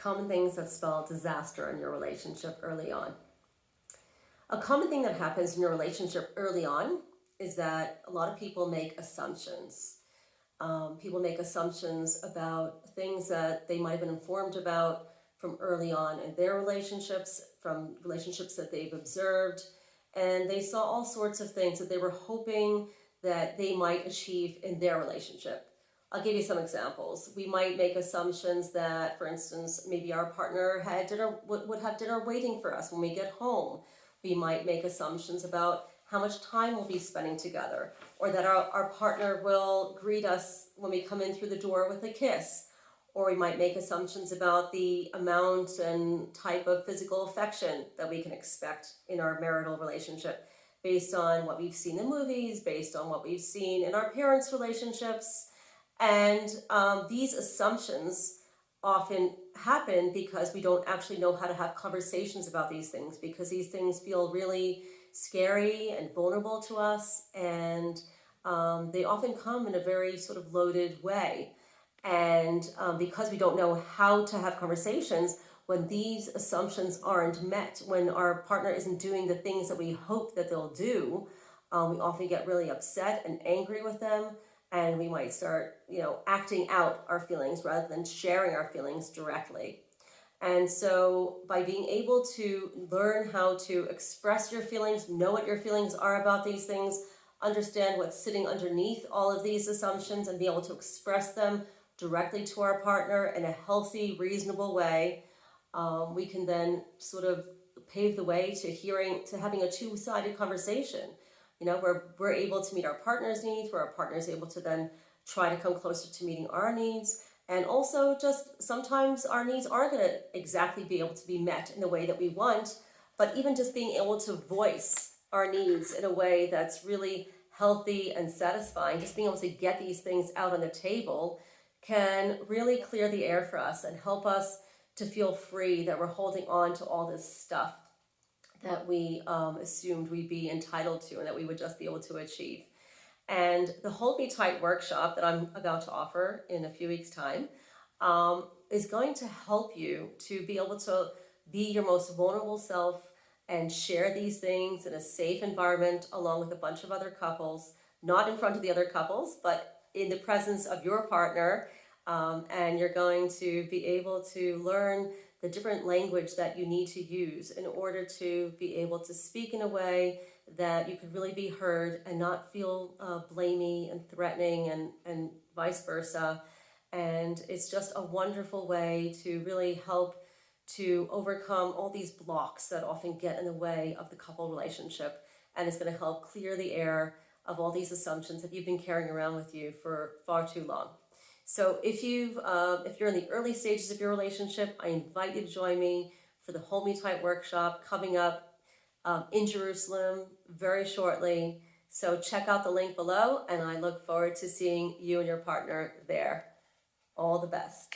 common things that spell disaster in your relationship early on. A common thing that happens in your relationship early on is that a lot of people make assumptions. People make assumptions about things that they might have been informed about from early on in their relationships, from relationships that they've observed, and they saw all sorts of things that they were hoping that they might achieve in their relationship. I'll give you some examples. We might make assumptions that, for instance, maybe our partner would have dinner waiting for us when we get home. We might make assumptions about how much time we'll be spending together, or that our partner will greet us when we come in through the door with a kiss. Or we might make assumptions about the amount and type of physical affection that we can expect in our marital relationship based on what we've seen in movies, based on what we've seen in our parents' relationships. And these assumptions often happen because we don't actually know how to have conversations about these things, because these things feel really scary and vulnerable to us, and they often come in a very sort of loaded way. And because we don't know how to have conversations, when these assumptions aren't met, when our partner isn't doing the things that we hope that they'll do, we often get really upset and angry with them, and we might start, acting out our feelings rather than sharing our feelings directly. And so by being able to learn how to express your feelings, know what your feelings are about these things, understand what's sitting underneath all of these assumptions, and be able to express them directly to our partner in a healthy, reasonable way, we can then sort of pave the way to having a two-sided conversation, where we're able to meet our partner's needs, where our partner is able to then try to come closer to meeting our needs. And also, just sometimes our needs aren't going to exactly be able to be met in the way that we want, but even just being able to voice our needs in a way that's really healthy and satisfying, just being able to get these things out on the table can really clear the air for us and help us to feel free that we're holding on to all this stuff that we assumed we'd be entitled to and that we would just be able to achieve. And the Hold Me Tight workshop that I'm about to offer in a few weeks' time is going to help you to be able to be your most vulnerable self and share these things in a safe environment along with a bunch of other couples, not in front of the other couples, but in the presence of your partner. And you're going to be able to learn the different language that you need to use in order to be able to speak in a way that you could really be heard and not feel blamey and threatening and vice versa. And it's just a wonderful way to really help to overcome all these blocks that often get in the way of the couple relationship. And it's going to help clear the air of all these assumptions that you've been carrying around with you for far too long. So if you're in the early stages of your relationship, I invite you to join me for the Hold Me Tight workshop coming up in Jerusalem very shortly. So check out the link below, and I look forward to seeing you and your partner there. All the best.